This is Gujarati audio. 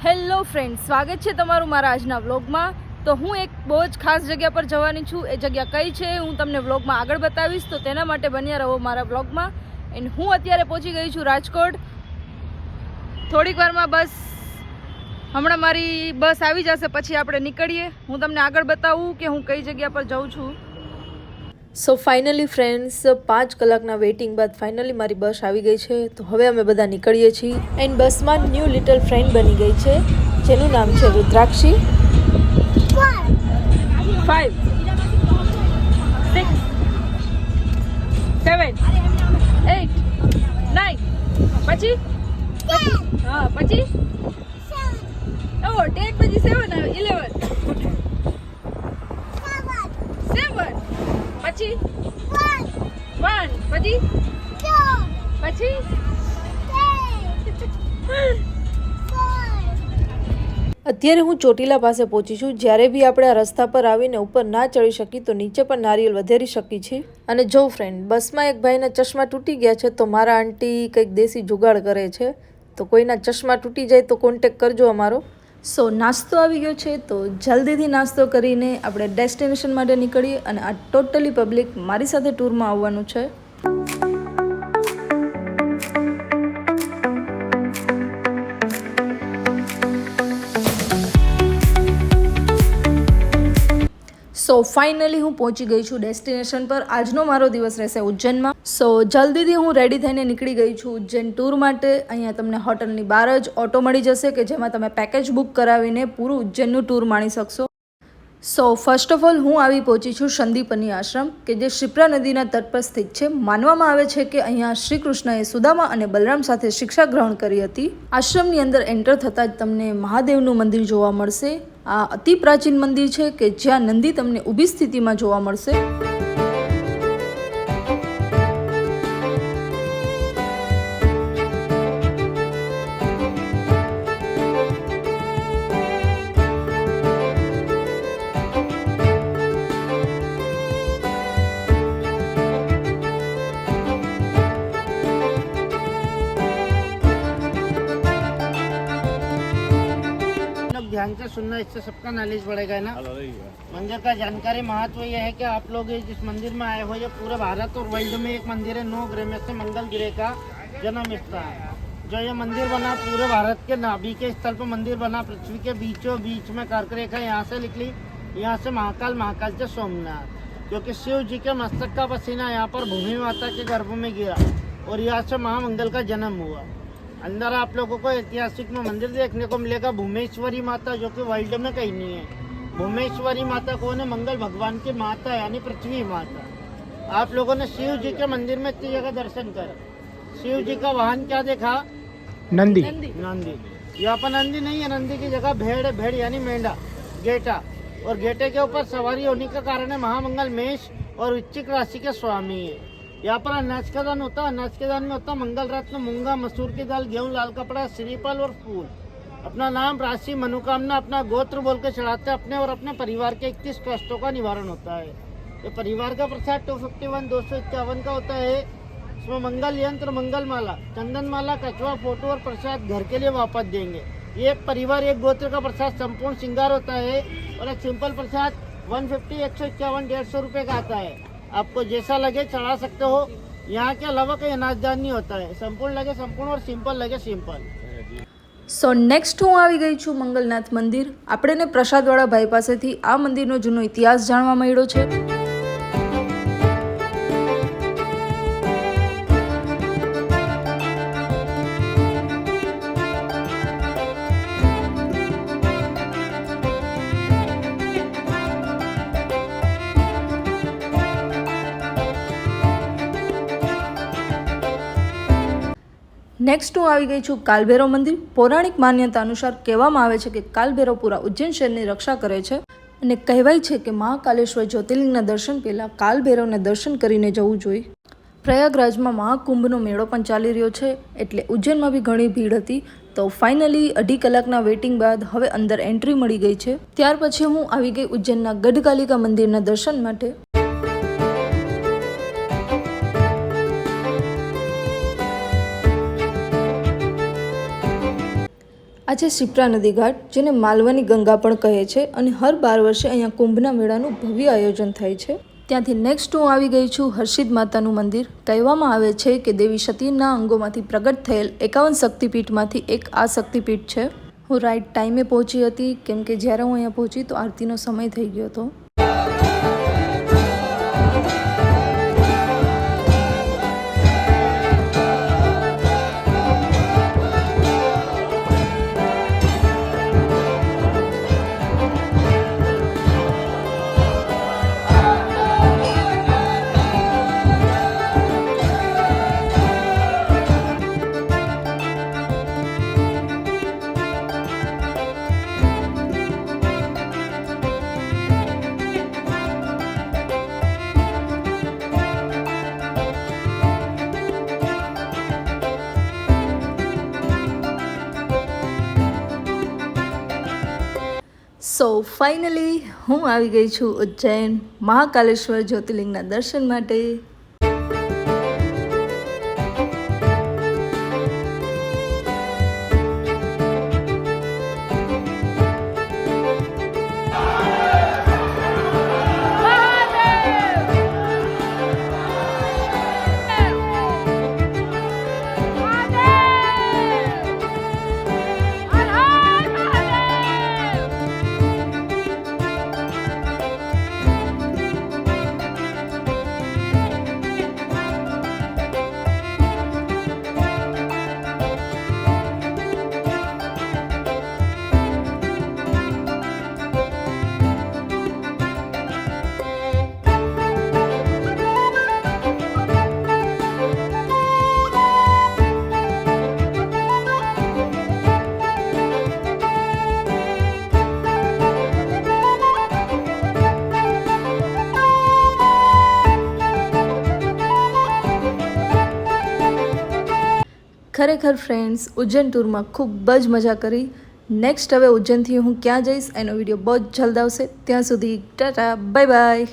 હેલો ફ્રેન્ડ, સ્વાગત છે તમારું મારા આજના વ્લોગમાં। તો હું એક બહુ જ ખાસ જગ્યા પર જવાની છું। એ જગ્યા કઈ છે હું તમને વ્લોગમાં આગળ બતાવીશ, તો તેના માટે બન્યા રહો મારા વ્લોગમાં। એન્ડ હું અત્યારે પહોંચી ગઈ છું રાજકોટ। થોડીક વારમાં હમણાં મારી બસ આવી જશે, પછી આપણે નીકળીએ। હું તમને આગળ બતાવું કે હું કઈ જગ્યા પર જાઉં છું। સો ફાઇનલી ફ્રેન્ડ્સ, 5 કલાકના વેઇટિંગ બાદ ફાઇનલી મારી બસ આવી ગઈ છે। તો હવે અમે બધા નીકળીએ છીએ। એન્ડ બસમાં ન્યૂ લિટલ ફ્રેન્ડ બની ગઈ છે, જેનું નામ છે રુદ્રાક્ષી। 5 6 7 8 9 પછી હા પછી 10 પછી 7 આવે 11 7 પછી 1 પછી 2 પછી અત્યારે હું ચોટીલા પાસે પહોંચી છું। જ્યારે બી આપણે આ રસ્તા પર આવીને ઉપર ના ચડી શકી તો નીચે પણ નારિયેલ વધેરી શકી છે। અને જો ફ્રેન્ડ, બસમાં એક ભાઈના ચશ્મા તૂટી ગયા છે, તો મારા આંટી કંઈક દેશી જુગાડ કરે છે। તો કોઈના ચશ્મા તૂટી જાય તો કોન્ટેક કરજો અમારો। સો નાસ્તો આવી ગયો છે, તો જલ્દીથી નાસ્તો કરીને આપણે ડેસ્ટિનેશન માટે નીકળીએ। અને આ ટોટલી પબ્લિક મારી સાથે ટૂરમાં આવવાનું છે। સો ફાઇનલી હું પહોંચી ગઈ છું ડેસ્ટિનેશન પર। આજનો મારો દિવસ રહેશે ઉજ્જૈનમાં। સો જલ્દીથી હું રેડી થઈને નીકળી ગઈ છું ઉજ્જૈન ટૂર માટે। અહીંયા તમને હોટલની બહાર જ ઓટો મળી જશે કે જેમાં તમે પેકેજ બુક કરાવીને પૂરું ઉજ્જૈનનું ટૂર માણી શકશો। સો ફર્સ્ટ ઓફ ઓલ હું આવી પહોંચી છું સંદીપની આશ્રમ, કે જે શિપ્રા નદીના તટ પર સ્થિત છે। માનવામાં આવે છે કે અહીંયા શ્રી કૃષ્ણએ સુદામા અને બલરામ સાથે શિક્ષા ગ્રહણ કરી હતી। આશ્રમની અંદર એન્ટર થતાં જ તમને મહાદેવનું મંદિર જોવા મળશે। આ અતિ પ્રાચીન મંદિર છે કે જ્યાં નંદી તમને ઊભી સ્થિતિમાં જોવા મળશે। ध्यान से सुनना, इससे सबका नॉलेज बढ़ेगा ना। मंदिर का जानकारी महत्व यह है कि आप लोग जिस मंदिर में आए हो, ये पूरे भारत और वर्ल्ड में एक मंदिर है। 9 ग्रह में से मंगल ग्रह का जन्म स्थान है। जो ये मंदिर बना पूरे भारत के नाभि के स्थल पर मंदिर बना, पृथ्वी के बीचों बीच में कर्क रेखा यहाँ से निकली, यहाँ से महाकाल, महाकाल से सोमनाथ, क्योंकि शिव जी के मस्तक का पसीना यहाँ पर भूमि माता के गर्भ में गिरा और यहाँ से महामंगल का जन्म हुआ। अंदर आप लोगों को ऐतिहासिक में मंदिर देखने को मिलेगा भूमेश्वरी माता, जो कि वर्ल्ड में कहीं नहीं है। भूमेश्वरी माता कौन है? मंगल भगवान की माता यानी पृथ्वी माता। आप लोगों ने शिव जी के मंदिर में इतनी जगह दर्शन करा। शिव जी का वाहन क्या देखा? नंदी। नंदी। यहाँ पर नंदी नहीं है, नंदी की जगह भेड़ है, भेड़ यानी मेंढा, गेटा। और गेटे के ऊपर सवारी होने का कारण है महामंगल मेष और वृश्चिक राशि के स्वामी है। यहाँ पर अनाज का दान होता है। अनाज के दान में होता है मंगल रत्न, मूंगा, मसूर की दाल, गेहूं, लाल कपड़ा, श्रीफल और फूल। अपना नाम, राशि, मनोकामना, अपना गोत्र बोल के चढ़ाते हैं। अपने और अपने परिवार के 31 कष्टों का निवारण होता है। तो परिवार का प्रसाद 251 251 का होता है। इसमें मंगल यंत्र, मंगल माला, चंदन माला, कछुआ, फोटो और प्रसाद घर के लिए वापस देंगे। एक परिवार एक गोत्र का प्रसाद संपूर्ण श्रृंगार होता है। और एक सिंपल प्रसाद 150 151 150 रुपये का आता है। आपको जैसा लगे चढ़ा सकते हो। यहाँ के अलावा कोई अनाजदान नहीं होता है। संपूर्ण लगे संपूर्ण और सिंपल लगे सिंपल। સો નેક્સ્ટ હું આવી ગઈ છું મંગલનાથ મંદિર। આપણને પ્રસાદવાળા ભાઈ પાસેથી આ મંદિરનો જૂનો ઇતિહાસ જાણવા મળ્યો છે। નેક્સ્ટ હું આવી ગઈ છું કાલભૈરવ મંદિર। પૌરાણિક માન્યતા અનુસાર કહેવામાં આવે છે કે કાલભૈરવ પૂરા ઉજ્જૈન શહેરની રક્ષા કરે છે। અને કહેવાય છે કે મહાકાલેશ્વર જ્યોતિર્લિંગના દર્શન પહેલાં કાલભૈરવને દર્શન કરીને જવું જોઈએ। પ્રયાગરાજમાં મહાકુંભનો મેળો પણ ચાલી રહ્યો છે, એટલે ઉજ્જૈનમાં બી ઘણી ભીડ હતી। તો ફાઇનલી 2.5 કલાકના વેઇટિંગ બાદ હવે અંદર એન્ટ્રી મળી ગઈ છે। ત્યાર પછી હું આવી ગઈ ઉજ્જૈનના ગઢકાલિકા મંદિરના દર્શન માટે। આ છે શિપ્રા નદી ઘાટ, જેને માલવાની ગંગા પણ કહે છે, અને હર 12 વર્ષે અહીંયા કુંભના મેળાનું ભવ્ય આયોજન થાય છે. ત્યાંથી નેક્સ્ટ હું આવી ગઈ છું હર્ષિદ માતાનું મંદિર. કહેવામાં આવે છે કે દેવી સતીના અંગોમાંથી પ્રગટ થયેલ 51 શક્તિપીઠમાંથી એક આ શક્તિપીઠ છે. હું રાઈટ ટાઈમે પહોંચી હતી, કેમ કે જ્યારે હું અહીંયા પહોંચી તો આરતીનો સમય થઈ ગયો હતો. સો ફાઇનલી હું આવી ગઈ છું ઉજ્જૈન મહાકાલેશ્વર જ્યોતિર્લિંગના દર્શન માટે. ખરેખર ફ્રેન્ડ્સ, ઉજ્જૈન ટૂરમાં ખૂબ જ મજા કરી. નેક્સ્ટ હવે ઉજ્જૈનથી હું ક્યાં જઈશ એનો વિડીયો બહુ જ જલ્દ આવશે. ત્યાં સુધી ટાટા, બાય બાય.